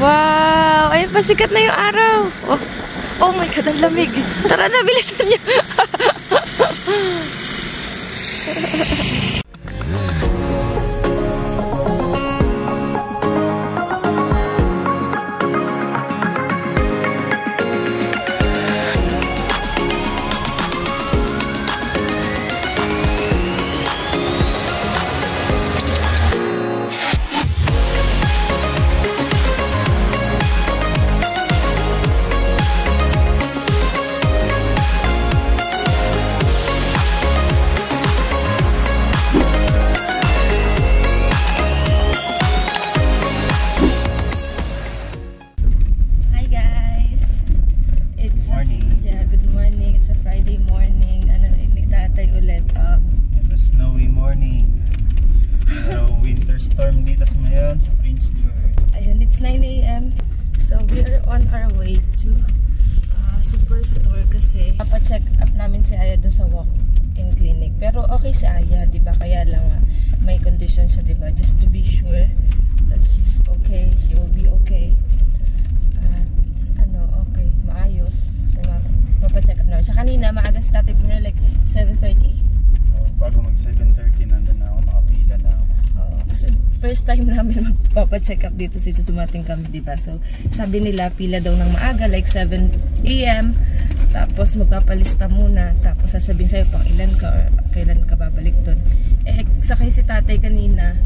Wow! Ay, pasikat na yung araw. Oh my God, ang lamig. Tara na, bilisan niyo. It's 9 AM. So we are on our way to Superstore kasi papacheck up namin si Aya dun sa walk-in clinic. Pero okay si Aya, diba? Kaya lang may condition siya, diba? Just to be sure that she's okay, she will be okay. Okay, maayos. So papacheck up namin siya. Kanina, maaga si tatay po like 7:30. Bago mag 7:30, nandun na ako, makapila na ako. Kasi first time namin magpapacheck up dito since dumating kami, diba? So, sabi nila, pila daw ng maaga, like 7 AM. Tapos, magpapalista muna. Tapos, sasabihin sa'yo pang ilan ka or kailan ka babalik doon. Sakay si tatay kanina.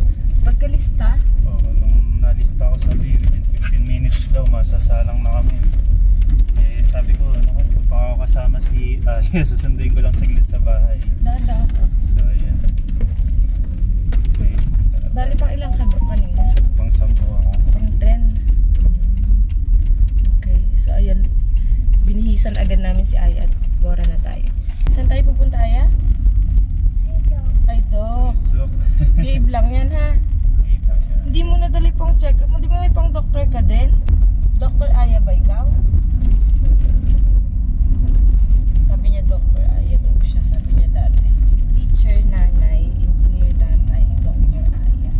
Pagkalista? Nung nalista ko, sabi, within 15 minutes daw, masasalang na kami. Sabi ko, hindi ko pa ako kasama si susunduin ko lang saglit sa bahay. Dada ako. So, ayan. Bali pang ilang ka kanina? Pang 10 ako. Pang 10. Okay, so ayan. Binihisan agad namin si Aya at Gora na tayo. Saan tayo pupunta, Aya? Kay Doc. Babe lang yan, ha? Babe lang siya. Hindi mo nadali pang check up mo. Di ba may pang doktor ka din? Dr. Aya ba ikaw? Sabi niya Dr. Aya daw siya. Sabi niya dati. Teacher, nanay, engineer, tatay, Dr. Aya.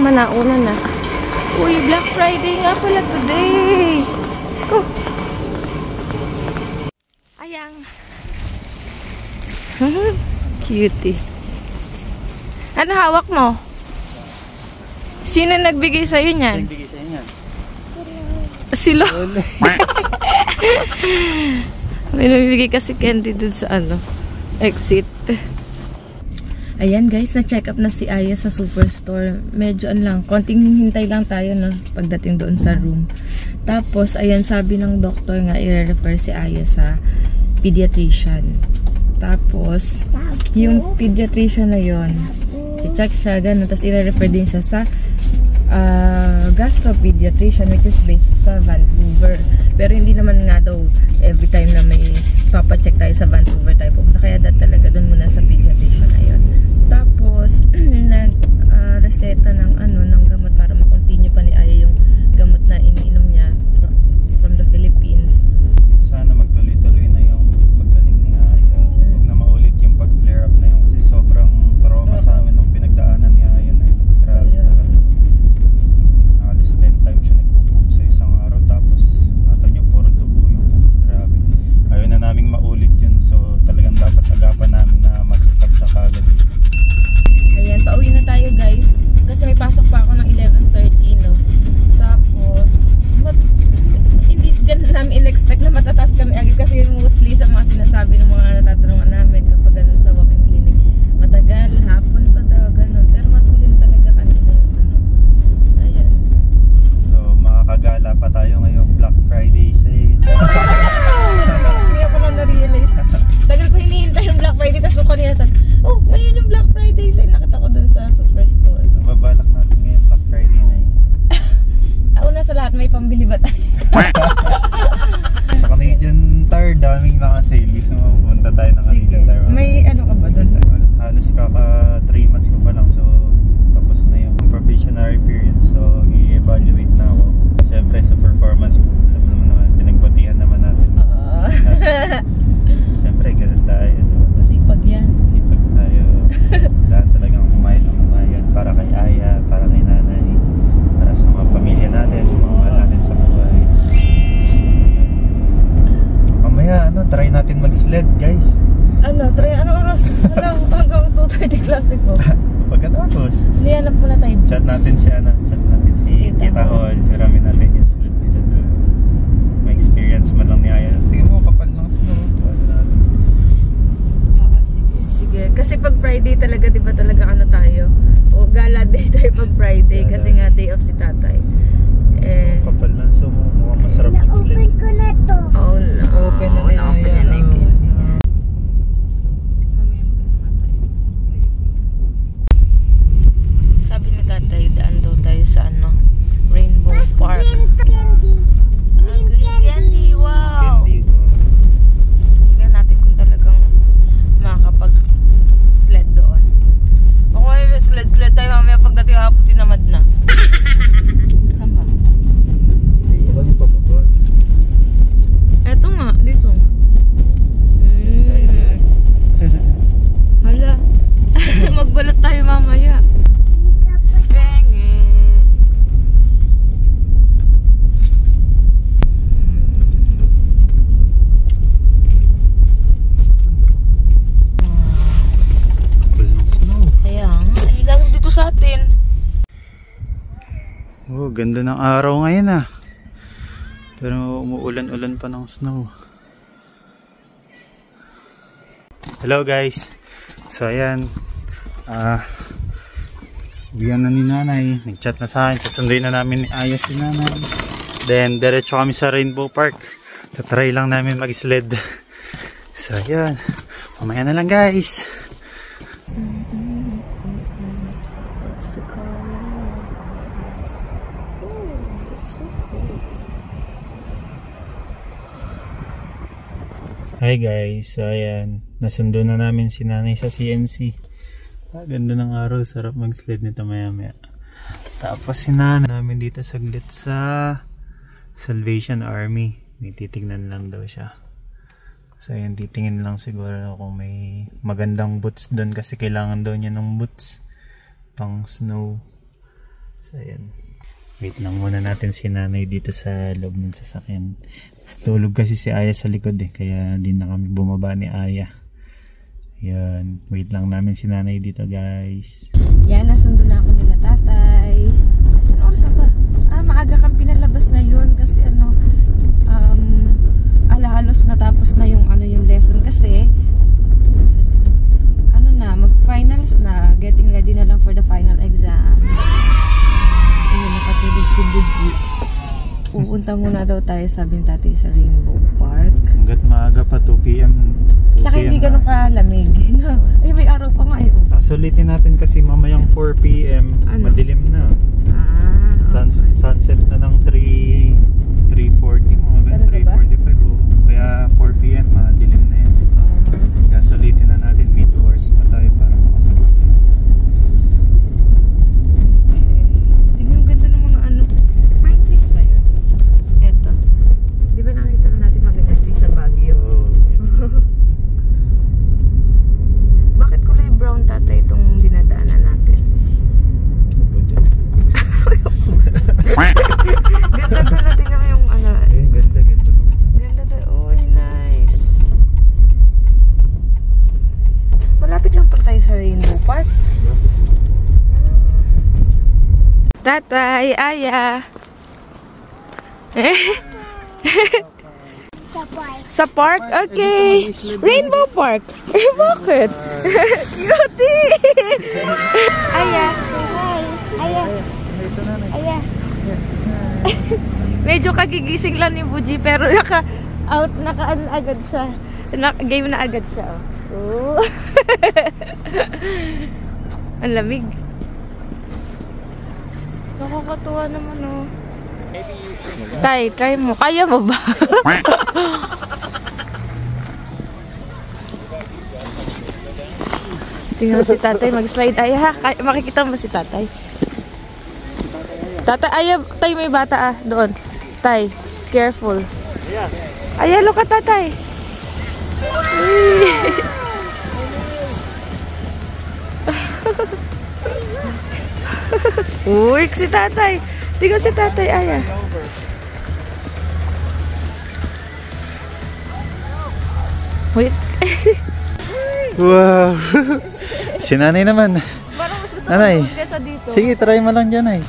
Manauna na. Uy, Black Friday nga pala today. Oh. Ayang. Cutie. Ano hawak mo? Sino nagbigay sa'yo niyan? Nagbigay sa'yo niyan? Silo. May nabibigay kasi candy dun sa exit. Ayan guys, na-check up na si Aya sa Superstore. Medyo konting hintay lang tayo no, pagdating doon sa room. Tapos, ayan, sabi ng doktor nga, i-refer si Aya sa pediatrician. Tapos, yung pediatrician na yon, si-check siya, ganun. Tapos, i-refer din siya sa gastropediatrician, which is based sa Vancouver. Pero hindi naman nga daw every time na may papacheck tayo sa Vancouver tayo pumunta. Kaya talaga doon muna sa pediatrician na yun. Tapos, nag-reseta ng gamot para makontinue pa ni Aya yung gamot na iniinom niya from the Philippines. Sana magtuloy-tuloy na yung paggaling ni Aya. Huwag na maulit yung pag-flare up na yun kasi sobrang trauma sa amin nung pinagdaanan ni Aya na yun. Grabe talaga. Alis 10 times siya nagpo-poop sa isang araw tapos mata niyo puro dugo yung poop. Grabe. Ayaw na naming maulit yun, so talagang dapat agapan namin na mag-check up siya kagad. Ayan, pauwi na tayo guys kasi may pasok pa Ano oras? Hanggang 2:30 klase ko. Pagkatapos, Nihanap mo na tayo. chat natin si Tita Hall. Marami natin yung slip nila doon. May experience man lang ni Aya. Tingnan mo, kapal ng snow. Sige. Kasi pag Friday talaga, di ba talaga tayo? O gala day tayo pag Friday kasi nga day off si tatay. Kapal ng snow. Mukhang masarap mag-slip. Na-open ko na to. Oo, na-open na yung candy. Sabi ni tatay, daan daw tayo sa Rainbow Park. Green candy. Green candy, wow! Tingnan natin kung talagang makakapag-sled doon. Ako ay sled tayo mamaya pagdating hapon tinamad na. Tama. Baka yung pababa. Eto nga, dito. Hala. Magbalot tayo mamaya. Penge. Kapal ng snow. Kaya nga, lalo dito sa atin. Oh, ganda ng araw ngayon ah. Pero umuulan-ulan pa ng snow. Hello guys. So ayan. Biyan na ni nanay. Nag-chat na sa akin. Sasunduin na namin ni Aya si nanay. Then diretso kami sa Rainbow Park. Tatry lang namin mag-sled. So ayan. Mamaya na lang guys. What's the color? Oh, it's so cold. Hi guys. So ayan. Nasundo na namin si nanay sa CNC. Ganda ng araw. Sarap mag-sled nito maya-maya. Tapos si nanay namin dito saglit sa Salvation Army. May titignan lang daw siya. So ayan, titingin lang siguro kung may magandang boots doon kasi kailangan daw niya ng boots pang snow. So ayan. Wait lang muna natin si nanay dito sa loob ng sasakyan. Tulog kasi si Aya sa likod kaya di na kami bumaba ni Aya. Yan, wait lang namin si nanay dito guys. Yan, nasundo na ako nila tatay. Ano oras na ba? Maaga kang pinalabas ngayon kasi halos natapos na yung lesson kasi mag-finals na, getting ready na lang for the final exam. Ayun, nakatulog si Buji. Pupunta muna daw tayo, sabi ng tatay, sa Rainbow Park. Hanggat maaga pa, 2 PM. Tsaka hindi ganun kalamig. Ay, may araw pa nga eh. Sulitin natin kasi mamayang 4 PM, madilim na. Sunset na ng 3:40, mga ganun, 3:45. Kaya 4 PM, madilim na yan. Kaya sulitin na natin, may 2 hours pa tayo para makapag-sled. Okay. Tingnan yung ganda ng mga pine trees ba yun? Eto. Di ba nakita na natin maganda trees sa Baguio? Bakit kulay brown tatay itong dinadaanan natin? Ganda doon natin kami yung Ganda. Ganda doon. Uy, nice. Malapit lang pala tayo sa Rainbow Park. Tatay, Aya. Sa park? Okay. Rainbow Park. Bakit? Cutie! Aya. Aya. Aya. Medyo kagigising lang ni Buji pero naka-out, agad siya. Game na agad siya. Oh. Ang lamig. Nakakatuwa naman oh. Tay, try mo. Kaya mo ba? Tingnan si tatay mag-slide. Ay ha, makikita mo si tatay. Tatay, ay, tay may bata doon. Tay, careful. Ay, look at tatay. Uy, si tatay. Tingnan si tatay, Aya. Wait. Wow. Si nanay naman. Parang mas gusto Nanay. ko kesa dito. Sige, try mo lang dyan ay.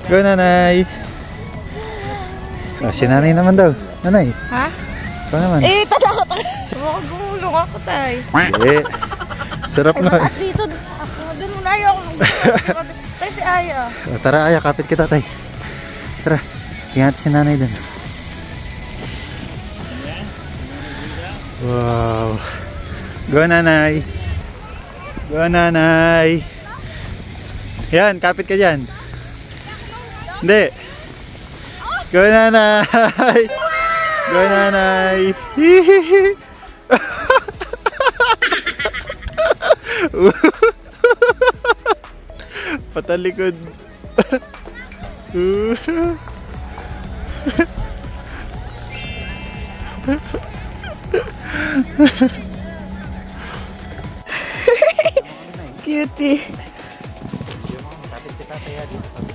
Go nanay. Si nanay naman daw. Nanay. Ha? Ikaw naman. Tatakot ako. Huwag gumulong ako tay. Sarap nga. At dito, ako doon muna ayaw. Tay si Aya. Tara Aya, kapit kita tay. Tara, tingnan si nanay dun. Wow. Go nanay. Go nanay. Yan, kapit ka dyan. Hindi. Go nanay. Go nanay. Patalikod. Cutie.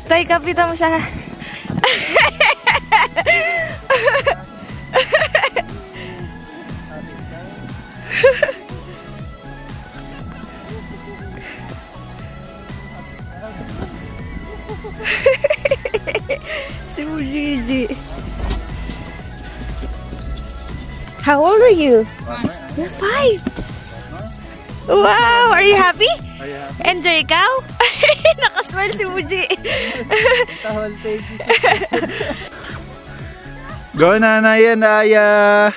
Tay, kapitan mo siya. Si Gigi. How old are you? You're 5. Wow, are you happy? Enjoy ikaw? Nakasmile si Muji. Go nanay yan, Aya.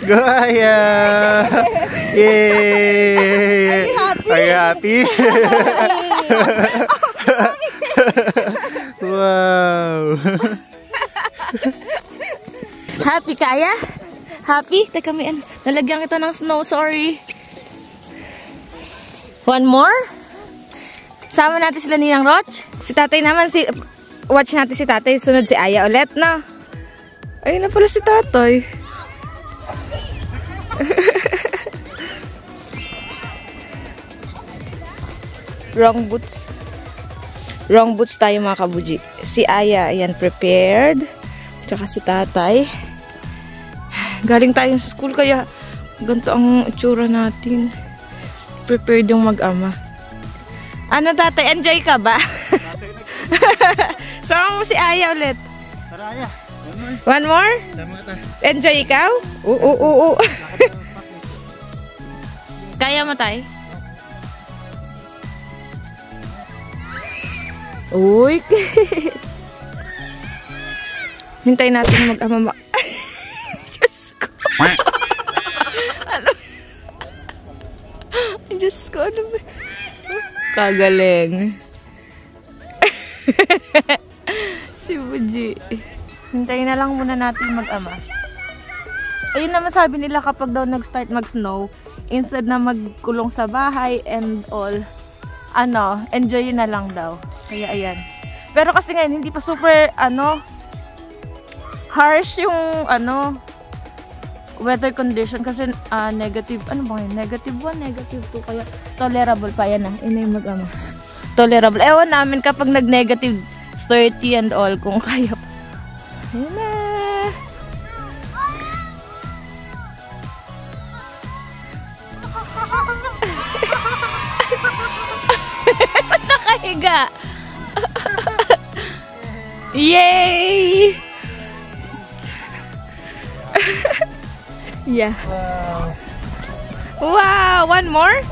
Go Aya. Yay. Are you happy? Wow. Happy kaya? Happy? Teka, nalagyan kita ng snow, sorry. One more? Sama natin sila Ninang Roch. Si tatay naman, watch natin si tatay. Sunod si Aya ulit, na. Ayun na pala si tatay. Wrong boots. Wrong boots tayo mga kabuji. Si Aya, ayan, prepared. Tsaka si tatay. Galing tayong school kaya ganito ang itsura natin. Prepared yung mag-ama. Ano tatay, enjoy ka ba? Sama mo si Aya ulit. Tara Aya. One more? Enjoy ikaw? Oo. Kaya mo tay? Uy. Hintayin natin mag-ama. Diyos ko. Diyos ko, ano ba? Kagaling. Si Buji. Hintayin na lang muna natin mag-ama. Ayun naman sabi nila kapag daw nag-start mag-snow, instead na magkulong sa bahay and all, enjoy na lang daw. Kaya ayan. Pero kasi ngayon, hindi pa super, harsh yung, weather condition. Kasi, negative, negative 1, negative 2. Kaya, tolerable pa yan Ina yung mag-ama. Tolerable. Ewan namin kapag nag-negative 30 and all, kung kaya pa. Ayan na. Nakahiga. Yay! Yeah. Wow! One more?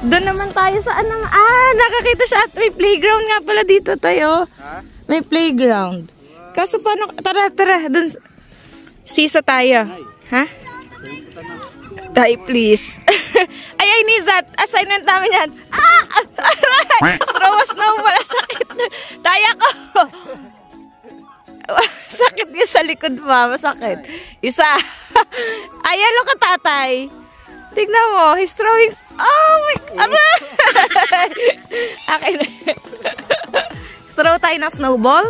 Doon naman tayo sa nakakita siya at may playground nga pala dito tayo. May playground. Kaso paano, tara, doon. Sisa tayo. Ha? Tay, please. Ay, I need that. Assignment namin yan. Aray! Trawas na wala sakit. Taya ko. Sakit niya sa likod pa. Masakit. Isa. Ayan lang ka, tatay. Tignan mo. He's throwing... Oh my... Aray! Okay na. Throw tayo ng snowball.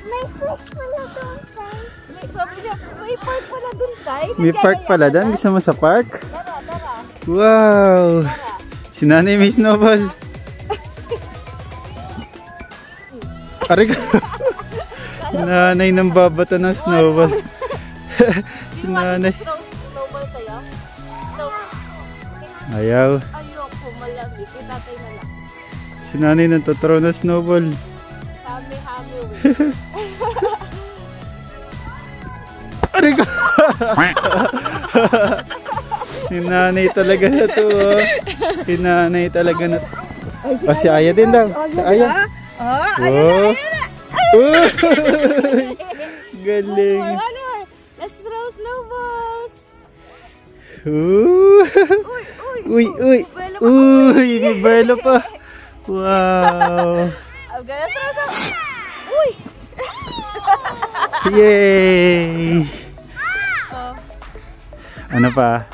May park pala doon, tay. Sabi niya, may park pala doon, tay. May park pala doon? Gusto mo sa park? Tara. Wow! Si nanay may snowball. Aray ka. Nanay ng babata ng snowball. Si nanay. Snowball sa'yo? Ayaw. Ayoko, malamig. Itatay na lang. Si nanay nagtatraw na snowball. Hami-hami. Aray ka. Si nanay talaga na to. Si nanay talaga na. Si Aya din daw. Si Aya. Ayun na. Galing. One more. Let's throw snowballs. Uy. May belo pa. Wow. I'm gonna throw some. Uy. Yay. Ano pa?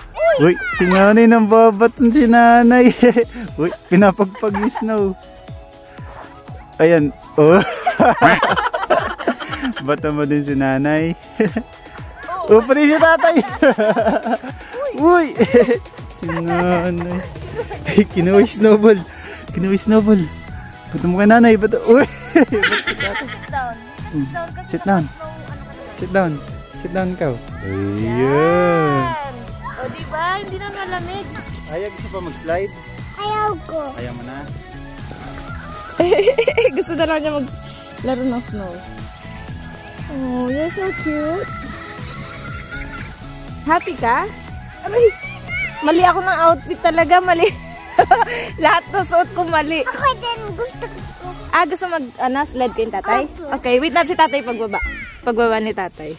Uy, si nanay nang babaton si nanay. Uy, pinapagpag yung snow. Ayan. Oh. Bata mo din si nanay. Oh, pati si tatay. Uy. Si nanay. Ay, kinuha yung snowball. Bato mo kay nanay. Bato. Uy. Sit down. Sit down ikaw. Ayan. O diba? Hindi na malamig. Ayaw, gusto pa mag-slide? Ayaw ko. Ayaw mo na? Gusto na lang niya maglaro ng snow. Oh, you're so cute. Happy ka? Aray, mali ako ng outfit talaga. Mali. Lahat ng suot ko mali. Ako din. Gusto ko. Gusto slide kayo tatay? Okay, wait natin si tatay pagbaba. Pagbaba ni tatay.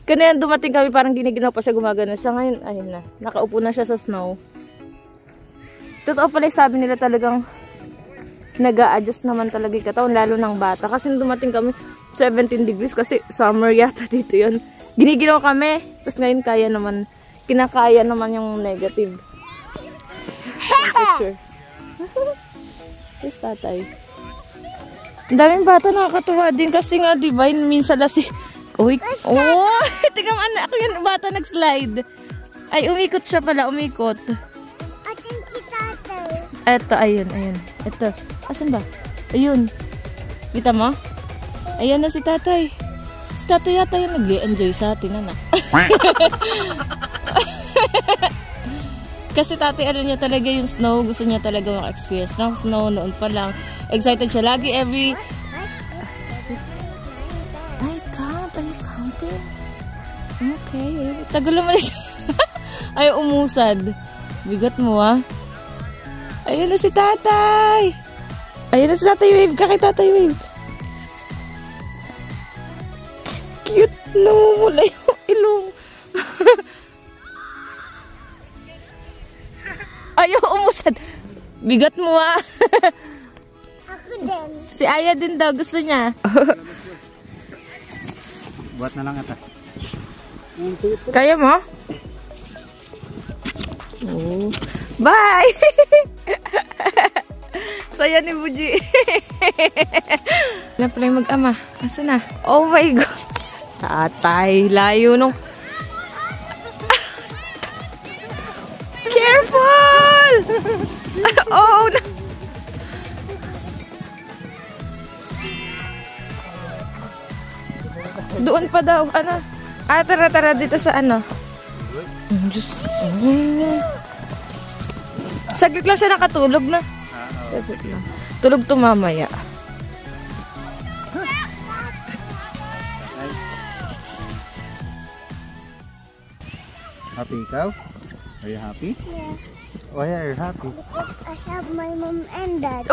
Kaya dumating kami, parang giniginaw pa siya, gumagano siya. Ngayon, ayun na. Nakaupo na siya sa snow. Totoo pala sabi nila talagang nag-a-adjust naman talaga yung katawan, lalo ng bata. Kasi dumating kami, 17 degrees kasi summer yata dito yun. Giniginaw kami. Tapos ngayon kinakaya naman yung negative. Picture. Here's tatay. Ang daming bata nakakatuwa din kasi nga, diba, minsan lang Uy, oh, tingnan mo anak, ako yung bata nag-slide. Ay, umikot siya pala, umikot. Atin si tatay. Eto, ayun. Eto, asan ba? Ayun. Kita mo? Ayan na si tatay. Si tatay yata yung nag-enjoy sa atin, anak. Kasi tatay, alam niya talaga yung snow. Gusto niya talaga mag-experience ng snow noon pa lang. Excited siya lagi every... Are you counting? Okay. Tagal naman siya. Ay, umusad. Bigat mo, ah. Ayun na si tatay. Wave ka kay tatay, wave. Cute. Namumula yung ilong. Ayaw, umusad. Bigat mo, ah. Ako din. Si Aya din daw. Gusto niya. Buat na lang ata. Kaya mo? Oh. Bye! Saya ni Buji. Na pala yung mag-ama. Asa na? Oh my God. Tatay, layo nung... Careful! Oh, no. Doon pa daw, ano? Tara dito sa ano? Diyos ko. Saglit lang siya nakatulog na. Saglit lang. Tulog to mamaya. Happy ikaw? Are you happy? Yeah. Why are you happy? I have my mom and dad.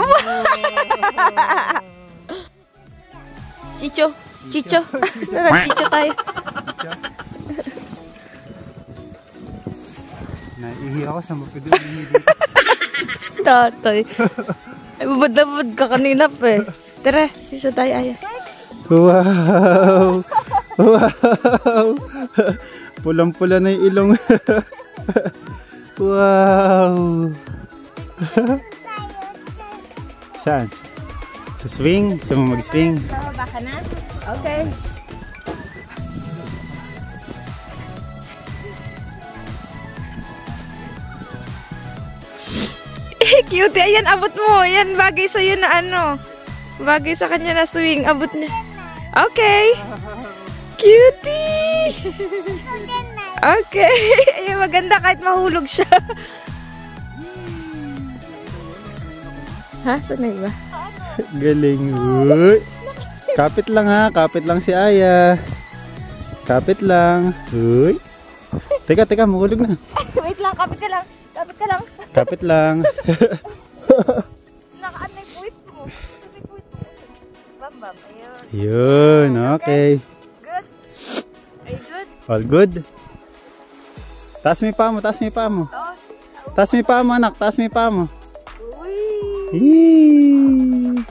Chicho. Chicho tayo. Naihi ako sa mapidul. Tatay. Ay, babad ka kanina pa eh. Tara, sisa tayo, Aya. Wow! Wow! Pulang-pula na yung ilong. Wow! Saan? Sa swing? Gusto mo mag-swing? Bababa ka na? Okay. Cute. Ayan, abot mo. Yan, bagay sa'yo na ano. Bagay sa kanya na swing. Abot niya. Okay. Cutie! Okay. Ay, maganda kahit mahulog siya. Ha? Saan na iba? Galing. Uy. Kapit lang ha. Kapit lang si Aya. Kapit lang. Uy. Teka. Mahulog na. Wait lang. Kapit ka lang. Kapit ka lang. Kapit lang. Nakaan na yung puwit mo. Bam. Ayun. Yun. Okay. Good. Are you good? All good. Taas mo yung paa mo. Taas mo yung paa mo. Oh. Taas mo yung paa mo, anak. Taas mo yung paa mo. Uy. Yee.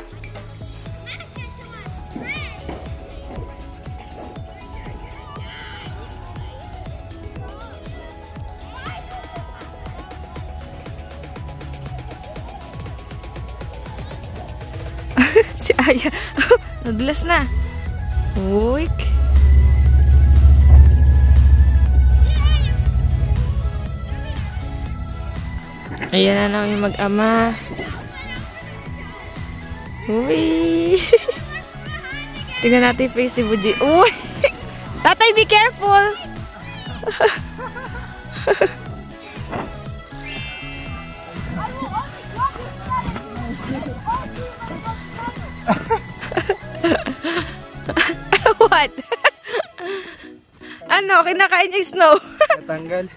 Si Aya. Nadulas na. Uy. Ayan na namin mag-ama. Uy. Tingnan natin yung face ni Buji. Uy. Tatay, be careful. What? Ano? Kinakain niya yung snow? Natanggal.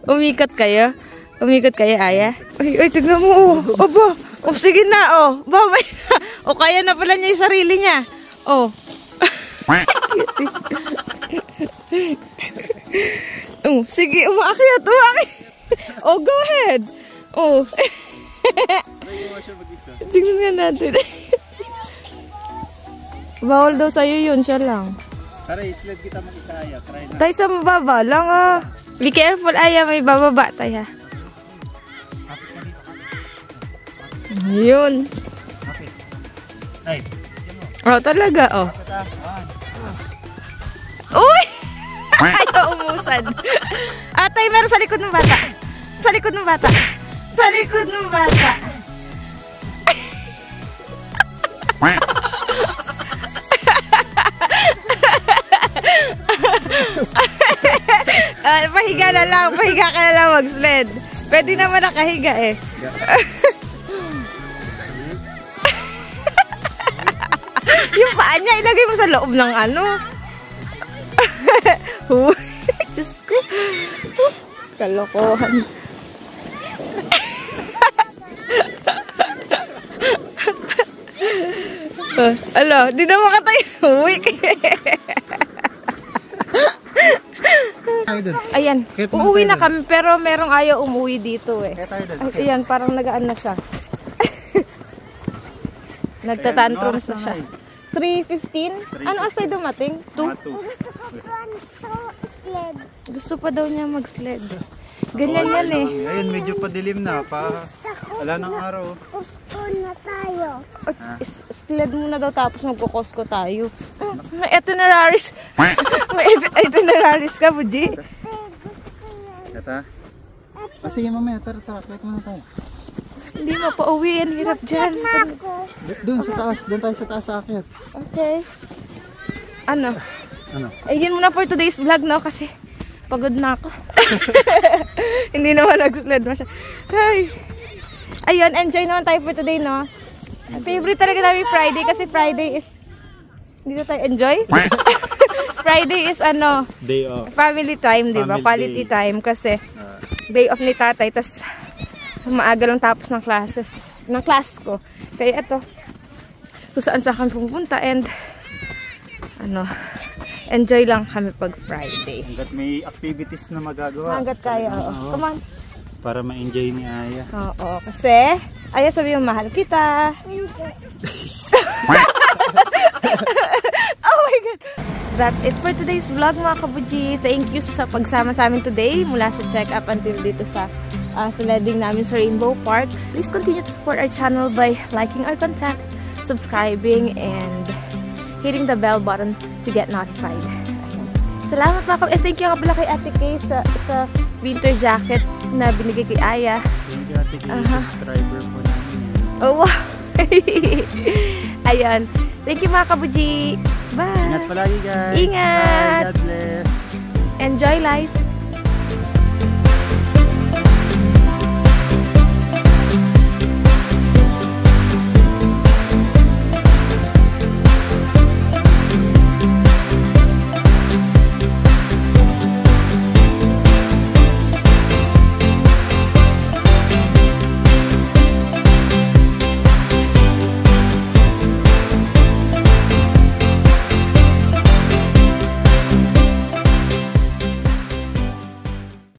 Umikot kayo? Umikot kayo, Aya? Ay, tignan mo, oh. Aba. Oh, sige na, oh. Babay na. O, kaya na pala niya yung sarili niya. Oh. Oh, sige, umakyat. Oh, go ahead. Oh. Tignan nga natin. Bawal daw sa'yo yun, siya lang. Tara, isled kita mag-isa, Aya. Try na. Tayo sa mababa lang, ah. Be careful, Aya. May bababa tayo. Yun. Okay. Ay. Oh, talaga, oh. Uy! Ayaw umusad. Atay, meron sa likod ng bata. Sa likod ng bata. Sa likod ng bata. Pahiga na lang. Pahiga ka na lang mag-sled. Pwede naman nakahiga eh. Yung paa niya, ilagay mo sa loob ng ano. Diyos ko. Kalokohan. Alo, di na makatayo. Ayan, uuwi na kami pero merong ayaw umuwi dito eh. Ayan, parang nagaan na siya. Nagtatantrums na siya. 3:15? Ano asay dumating? 2? Gusto pa daw niya mag-sled. Ganyan yan eh. Ayun, medyo padilim na. Wala nang araw. Gusto na tayo. Sled muna daw tapos magkukosko tayo. May itineraries. May itineraries ka, Buji. Kata? Sige mamaya, tara. Kaya muna tayo. Hindi mo pa uwi. Ang hirap dyan. Doon sa taas. Doon tayo sa taas sa akyat. Okay. Ano? Ayun muna for today's vlog, no? Kasi pagod na ako. Hindi naman nag-sled masyado. Ay. Ayun, enjoy naman tayo for today, no? Favorite talaga namin Friday kasi Friday is... Hindi na tayo enjoy? Friday is ano? Day off. Family time, di ba? Quality time kasi day off ni tatay. Tas maaga lang tapos ng classes. Ng class ko. Kaya ito. Kung saan kami pumunta and ano, enjoy lang kami pag Friday. Hanggat may activities na magagawa. Hanggat kaya, oo. Come on. Para ma-enjoy ni Aya. Oo, kasi Aya sabi mo, mahal kita. Oh my God. That's it for today's vlog mga kabuji. Thank you sa pagsama sa amin today. Mula sa check-up until dito sa sledding namin sa Rainbow Park. Please continue to support our channel by liking our content, subscribing, and hitting the bell button to get notified. Salamat mga kabuji. Thank you nga pala kay Ate Kay sa winter jacket na binigay kay Aya. Thank you, Ate Kay, subscriber po namin. Oh, wow. Ayan. Thank you mga kabuji. Bye. Ingat palagi guys. Ingat. Bye. God bless. Enjoy life.